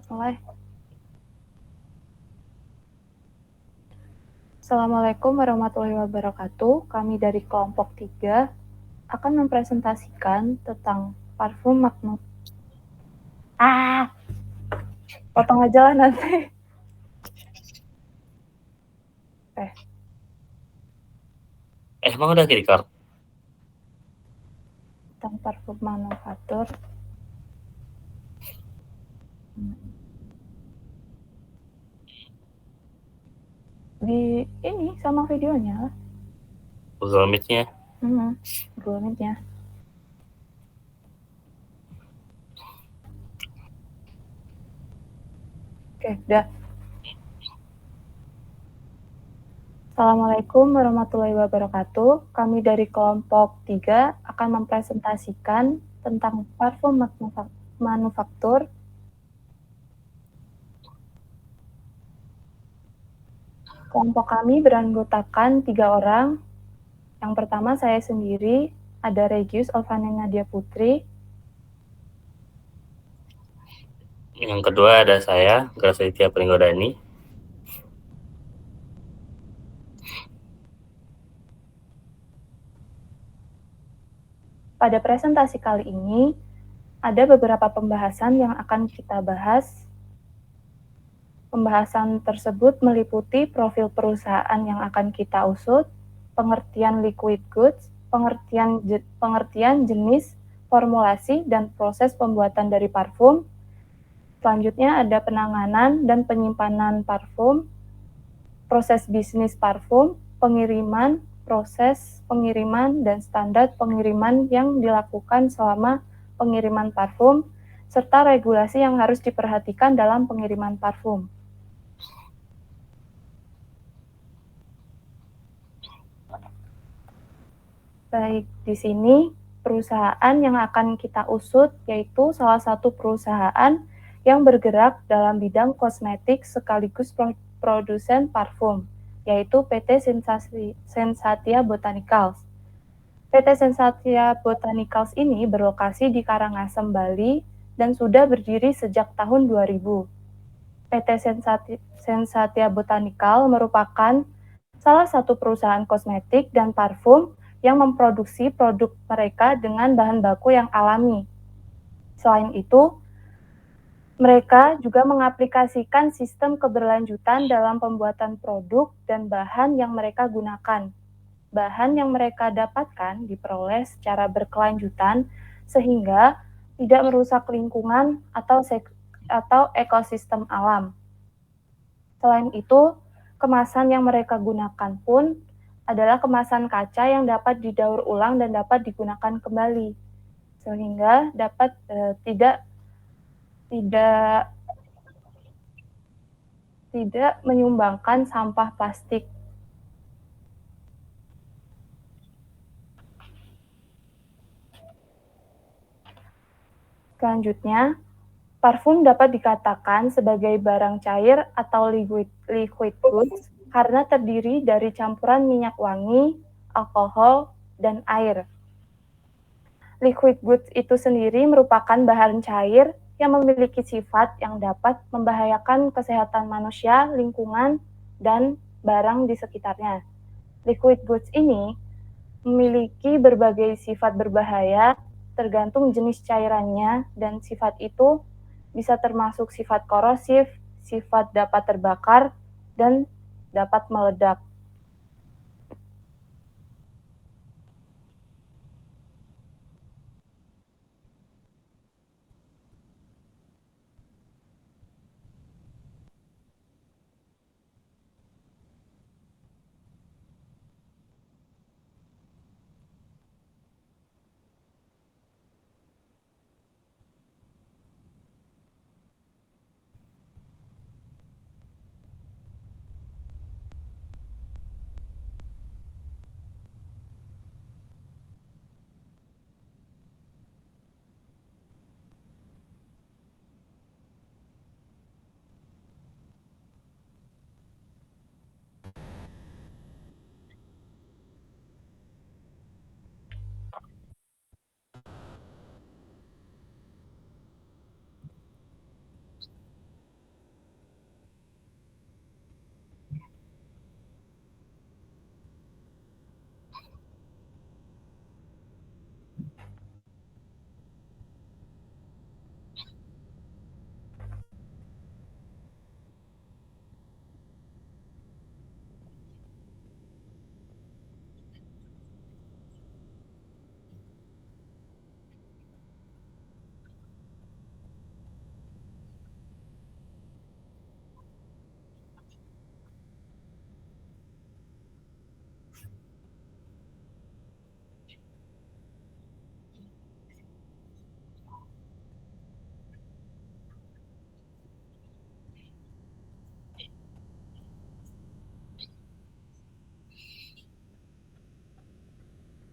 mulai. Assalamualaikum warahmatullahi wabarakatuh. Kami dari kelompok 3 akan mempresentasikan tentang parfum Magnum. Potong aja lah nanti. Emang udah record? Tentang parfum manufaktur. Di ini sama videonya lah. Google Meet-nya. Google Meet-nya. Oke, udah. Assalamualaikum warahmatullahi wabarakatuh. Kami dari kelompok 3 akan mempresentasikan tentang parfum manufaktur. Kelompok kami beranggotakan 3 orang. Yang pertama saya sendiri, ada Regius Alvana Nadia Putri. Yang kedua ada saya, Grasetia Pringgodani. Pada presentasi kali ini, ada beberapa pembahasan yang akan kita bahas. Pembahasan tersebut meliputi profil perusahaan yang akan kita usut, pengertian liquid goods, pengertian jenis, formulasi, dan proses pembuatan dari parfum. Selanjutnya ada penanganan dan penyimpanan parfum, proses bisnis parfum, pengiriman, proses pengiriman, dan standar pengiriman yang dilakukan selama pengiriman parfum, serta regulasi yang harus diperhatikan dalam pengiriman parfum. Baik, di sini perusahaan yang akan kita usut yaitu salah satu perusahaan yang bergerak dalam bidang kosmetik sekaligus produsen parfum, yaitu PT Sensatia Botanicals. PT Sensatia Botanicals ini berlokasi di Karangasem, Bali, dan sudah berdiri sejak tahun 2000. PT Sensatia Botanical merupakan salah satu perusahaan kosmetik dan parfum yang memproduksi produk mereka dengan bahan baku yang alami. Selain itu, mereka juga mengaplikasikan sistem keberlanjutan dalam pembuatan produk dan bahan yang mereka gunakan. Bahan yang mereka dapatkan diperoleh secara berkelanjutan sehingga tidak merusak lingkungan atau ekosistem alam. Selain itu, kemasan yang mereka gunakan pun adalah kemasan kaca yang dapat didaur ulang dan dapat digunakan kembali, sehingga dapat tidak menyumbangkan sampah plastik. Selanjutnya, parfum dapat dikatakan sebagai barang cair atau liquid goods karena terdiri dari campuran minyak wangi, alkohol, dan air. Liquid goods itu sendiri merupakan bahan cair yang memiliki sifat yang dapat membahayakan kesehatan manusia, lingkungan, dan barang di sekitarnya. Liquid goods ini memiliki berbagai sifat berbahaya tergantung jenis cairannya, dan sifat itu bisa termasuk sifat korosif, sifat dapat terbakar, dan dapat meledak.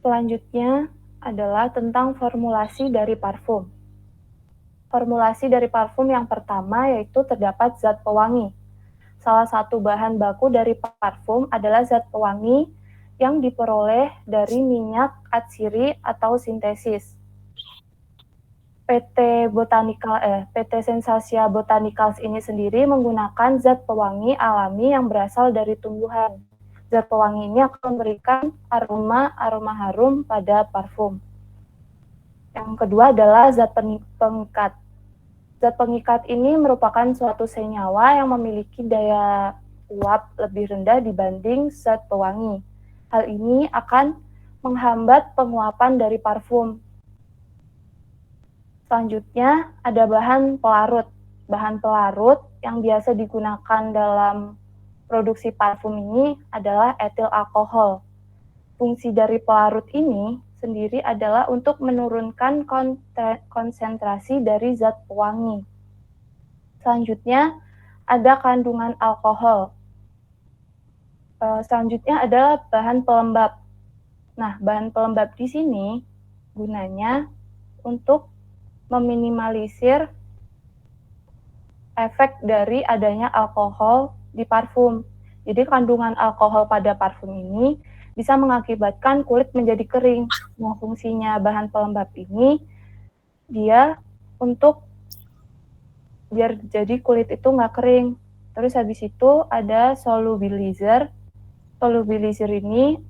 Selanjutnya adalah tentang formulasi dari parfum. Formulasi dari parfum yang pertama yaitu terdapat zat pewangi. Salah satu bahan baku dari parfum adalah zat pewangi yang diperoleh dari minyak atsiri atau sintesis. PT Sensasia Botanicals ini sendiri menggunakan zat pewangi alami yang berasal dari tumbuhan. Zat pewangi ini akan memberikan aroma harum pada parfum. Yang kedua adalah zat pengikat. Zat pengikat ini merupakan suatu senyawa yang memiliki daya uap lebih rendah dibanding zat pewangi. Hal ini akan menghambat penguapan dari parfum. Selanjutnya ada bahan pelarut. Bahan pelarut yang biasa digunakan dalam produksi parfum ini adalah etil alkohol. Fungsi dari pelarut ini sendiri adalah untuk menurunkan konsentrasi dari zat pewangi. Selanjutnya ada kandungan alkohol. Selanjutnya adalah bahan pelembab. Nah, bahan pelembab di sini gunanya untuk meminimalisir efek dari adanya alkohol di parfum. Jadi kandungan alkohol pada parfum ini bisa mengakibatkan kulit menjadi kering. Nah, fungsinya bahan pelembab ini dia untuk biar jadi kulit itu nggak kering. Terus habis itu ada solubilizer. Solubilizer ini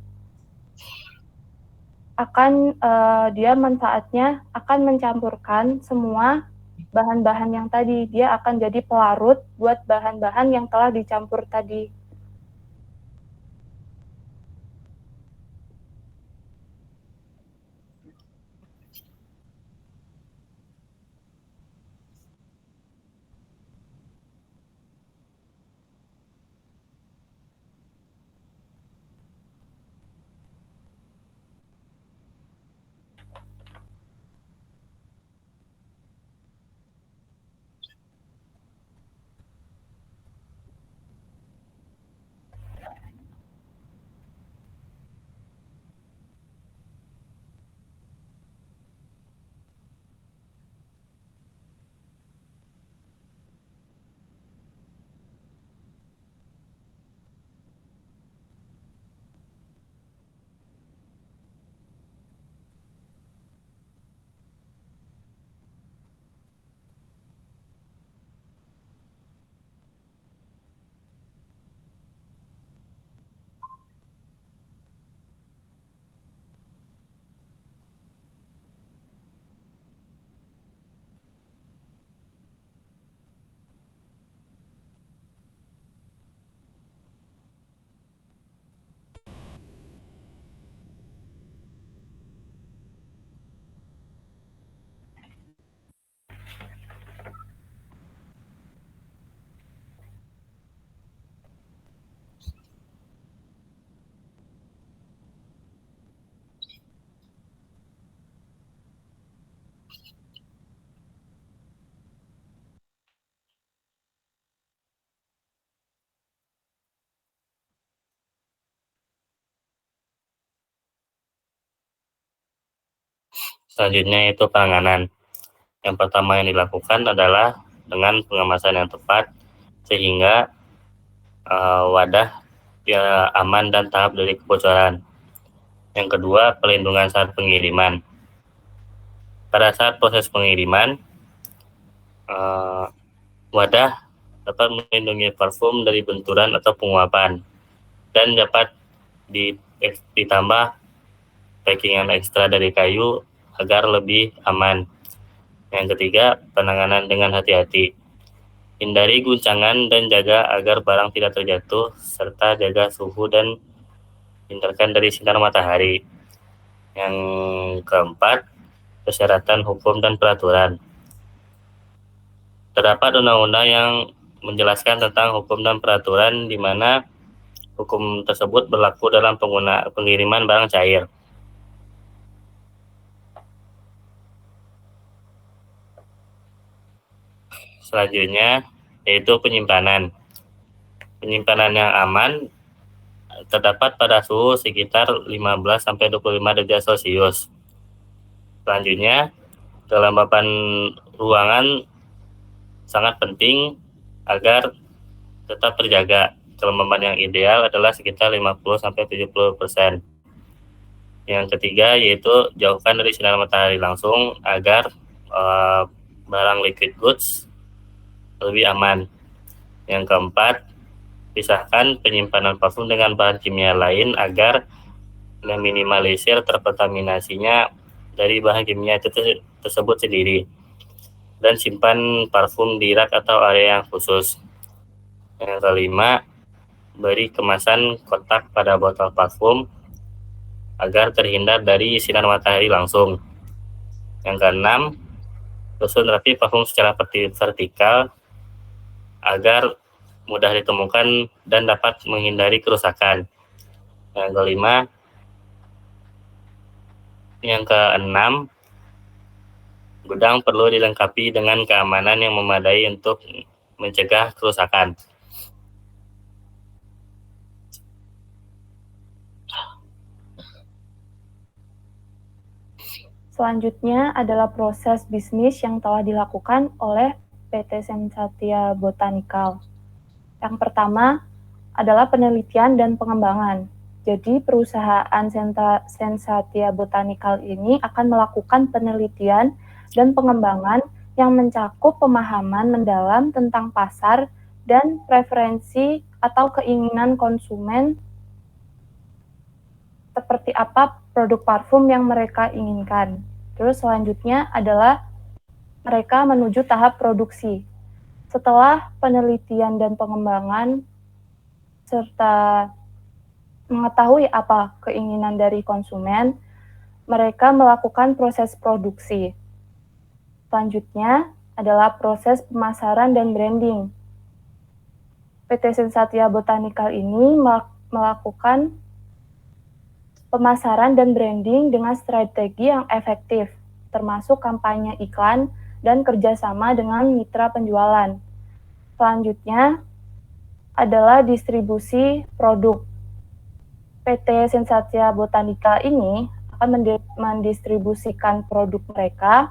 akan dia manfaatnya akan mencampurkan semua bahan-bahan yang tadi. Dia akan jadi pelarut buat bahan-bahan yang telah dicampur tadi. Selanjutnya itu penanganan. Yang pertama yang dilakukan adalah dengan pengemasan yang tepat sehingga wadah ya aman dan tahap dari kebocoran. Yang kedua, pelindungan saat pengiriman. Pada saat proses pengiriman, wadah dapat melindungi parfum dari benturan atau penguapan dan dapat ditambah packingan ekstra dari kayu agar lebih aman. Yang ketiga, penanganan dengan hati-hati. Hindari guncangan dan jaga agar barang tidak terjatuh, serta jaga suhu dan hindarkan dari sinar matahari. Yang keempat, persyaratan hukum dan peraturan. Terdapat undang-undang yang menjelaskan tentang hukum dan peraturan di mana hukum tersebut berlaku dalam pengiriman barang cair. Selanjutnya yaitu penyimpanan. Penyimpanan yang aman terdapat pada suhu sekitar 15-25 derajat Celcius. Selanjutnya, kelembapan ruangan sangat penting agar tetap terjaga. Kelembapan yang ideal adalah sekitar 50-70%. Yang ketiga yaitu jauhkan dari sinar matahari langsung agar barang liquid goods lebih aman. Yang keempat, pisahkan penyimpanan parfum dengan bahan kimia lain agar meminimalisir terkontaminasinya dari bahan kimia tersebut sendiri. Dan simpan parfum di rak atau area yang khusus. Yang kelima, beri kemasan kotak pada botol parfum agar terhindar dari sinar matahari langsung. Yang keenam, susun rapi parfum secara vertikal agar mudah ditemukan dan dapat menghindari kerusakan. Yang keenam, gudang perlu dilengkapi dengan keamanan yang memadai untuk mencegah kerusakan. Selanjutnya adalah proses bisnis yang telah dilakukan oleh PT Sensatia Botanical. Yang pertama adalah penelitian dan pengembangan. Jadi perusahaan Sensatia Botanical ini akan melakukan penelitian dan pengembangan yang mencakup pemahaman mendalam tentang pasar dan preferensi atau keinginan konsumen seperti apa produk parfum yang mereka inginkan. Terus selanjutnya adalah mereka menuju tahap produksi. Setelah penelitian dan pengembangan serta mengetahui apa keinginan dari konsumen, mereka melakukan proses produksi. Selanjutnya adalah proses pemasaran dan branding. PT Sensatia Botanical ini melakukan pemasaran dan branding dengan strategi yang efektif, termasuk kampanye iklan dan kerjasama dengan mitra penjualan. Selanjutnya adalah distribusi produk. PT Sensatia Botanical ini akan mendistribusikan produk mereka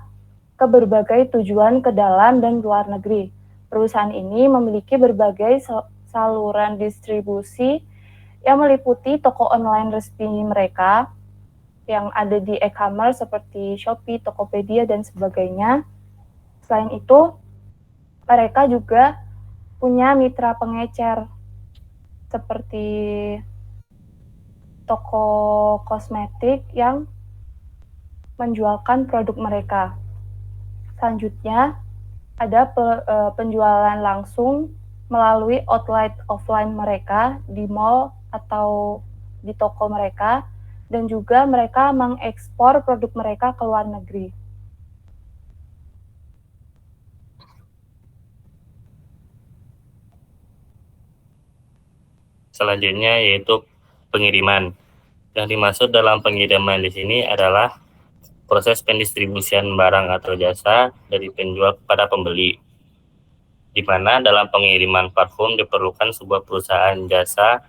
ke berbagai tujuan ke dalam dan luar negeri. Perusahaan ini memiliki berbagai saluran distribusi yang meliputi toko online resmi mereka yang ada di e-commerce seperti Shopee, Tokopedia, dan sebagainya. Selain itu, mereka juga punya mitra pengecer seperti toko kosmetik yang menjualkan produk mereka. Selanjutnya, ada penjualan langsung melalui outlet offline mereka di mall atau di toko mereka, dan juga mereka mengekspor produk mereka ke luar negeri. Selanjutnya yaitu pengiriman. Yang dimaksud dalam pengiriman di sini adalah proses pendistribusian barang atau jasa dari penjual kepada pembeli, di mana dalam pengiriman parfum diperlukan sebuah perusahaan jasa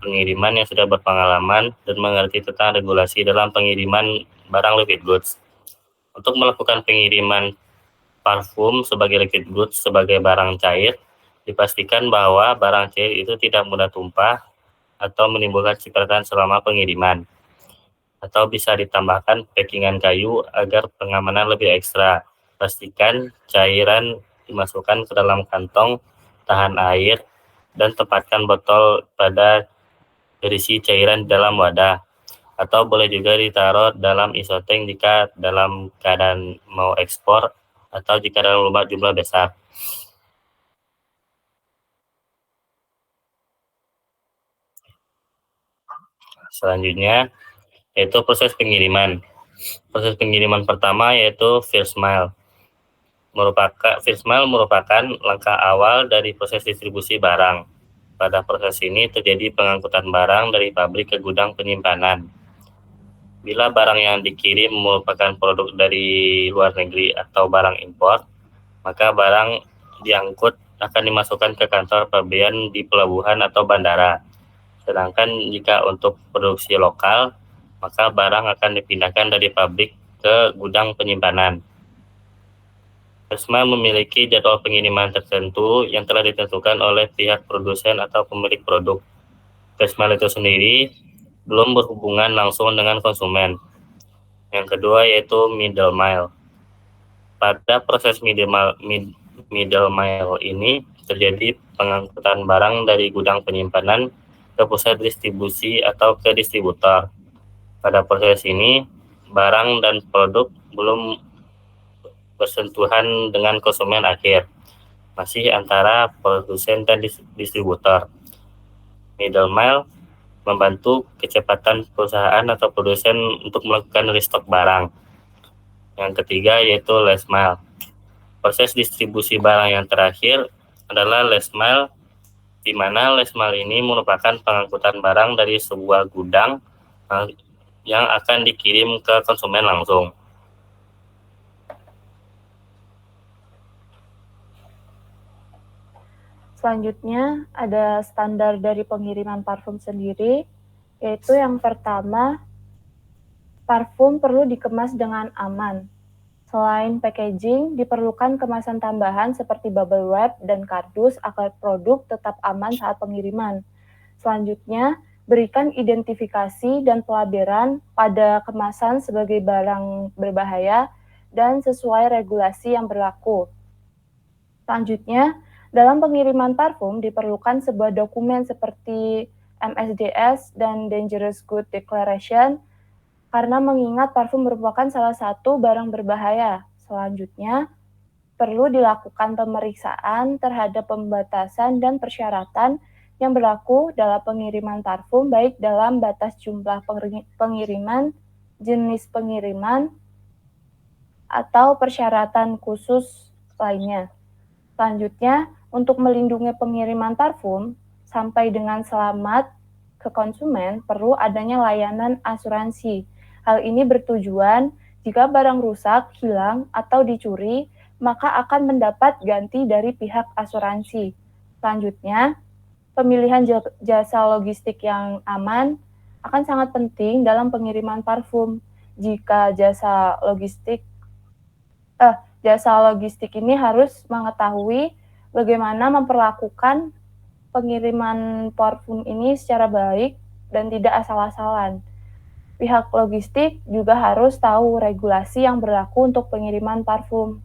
pengiriman yang sudah berpengalaman dan mengerti tentang regulasi dalam pengiriman barang liquid goods. Untuk melakukan pengiriman parfum sebagai liquid goods sebagai barang cair, dipastikan bahwa barang cair itu tidak mudah tumpah atau menimbulkan cipratan selama pengiriman. Atau bisa ditambahkan packingan kayu agar pengamanan lebih ekstra. Pastikan cairan dimasukkan ke dalam kantong tahan air dan tempatkan botol pada berisi cairan dalam wadah, atau boleh juga ditaruh dalam isotank jika dalam keadaan mau ekspor atau jika dalam jumlah besar. Selanjutnya yaitu proses pengiriman. Proses pengiriman pertama yaitu first mile. First mile merupakan langkah awal dari proses distribusi barang. Pada proses ini terjadi pengangkutan barang dari pabrik ke gudang penyimpanan. Bila barang yang dikirim merupakan produk dari luar negeri atau barang impor, maka barang diangkut akan dimasukkan ke kantor pembelian di pelabuhan atau bandara. Sedangkan jika untuk produksi lokal, maka barang akan dipindahkan dari pabrik ke gudang penyimpanan. RESMA memiliki jadwal pengiriman tertentu yang telah ditentukan oleh pihak produsen atau pemilik produk. RESMA itu sendiri belum berhubungan langsung dengan konsumen. Yang kedua yaitu middle mile. Pada proses middle mile ini terjadi pengangkutan barang dari gudang penyimpanan ke pusat distribusi atau ke distributor. Pada proses ini, barang dan produk belum bersentuhan dengan konsumen akhir, masih antara produsen dan distributor. Middle mile membantu kecepatan perusahaan atau produsen untuk melakukan restock barang. Yang ketiga yaitu last mile. Proses distribusi barang yang terakhir adalah last mile, di mana last mile ini merupakan pengangkutan barang dari sebuah gudang yang akan dikirim ke konsumen langsung. Selanjutnya ada standar dari pengiriman parfum sendiri, yaitu yang pertama, parfum perlu dikemas dengan aman. Selain packaging, diperlukan kemasan tambahan seperti bubble wrap dan kardus agar produk tetap aman saat pengiriman. Selanjutnya, berikan identifikasi dan pelabelan pada kemasan sebagai barang berbahaya dan sesuai regulasi yang berlaku. Selanjutnya, dalam pengiriman parfum diperlukan sebuah dokumen seperti MSDS dan Dangerous Good Declaration karena mengingat parfum merupakan salah satu barang berbahaya. Selanjutnya, perlu dilakukan pemeriksaan terhadap pembatasan dan persyaratan yang berlaku dalam pengiriman parfum, baik dalam batas jumlah pengiriman, jenis pengiriman, atau persyaratan khusus lainnya. Selanjutnya, untuk melindungi pengiriman parfum sampai dengan selamat ke konsumen, perlu adanya layanan asuransi. Hal ini bertujuan jika barang rusak, hilang, atau dicuri, maka akan mendapat ganti dari pihak asuransi. Selanjutnya, pemilihan jasa logistik yang aman akan sangat penting dalam pengiriman parfum. Jika jasa logistik ini harus mengetahui bagaimana memperlakukan pengiriman parfum ini secara baik dan tidak asal-asalan. Pihak logistik juga harus tahu regulasi yang berlaku untuk pengiriman parfum.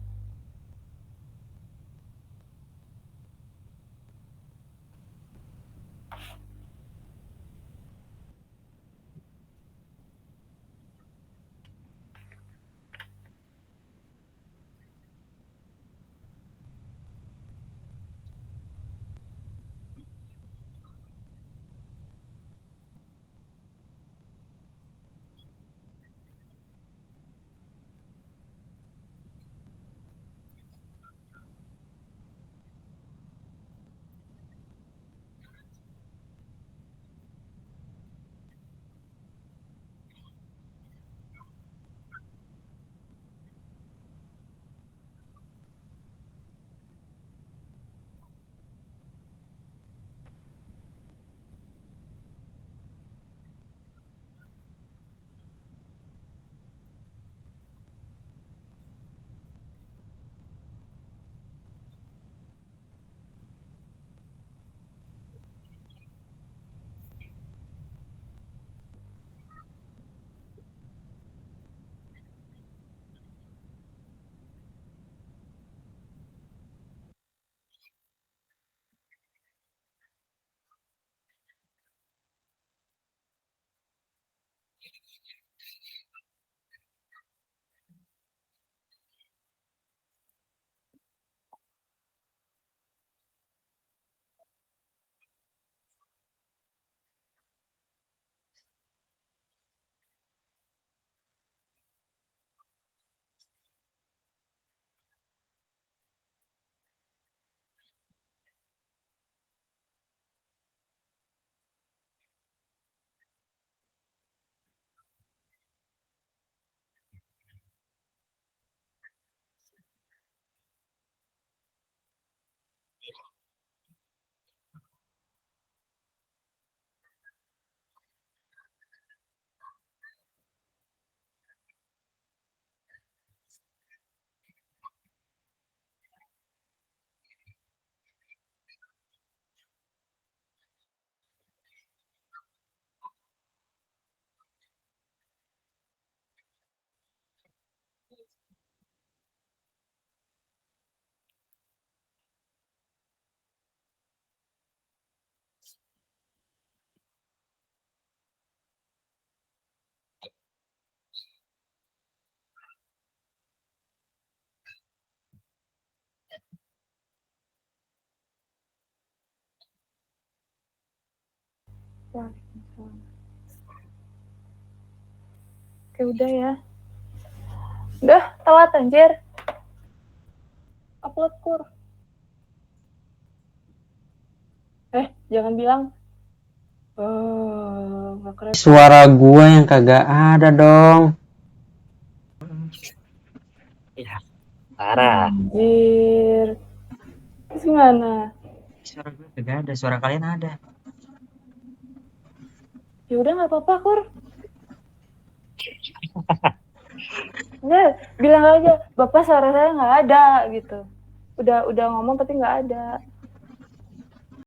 Waalaikumsalam. Oke, udah ya. Udah, telat anjir. Upload kur. Jangan bilang. Nggak keren. Suara gua yang kagak ada dong. Ya, parah. Anjir. Terus gimana? Suara gue kagak ada, suara kalian ada. Ya udah nggak apa-apa kur. Udah, bilang aja, Bapak suara saya nggak ada gitu. Udah ngomong tapi nggak ada.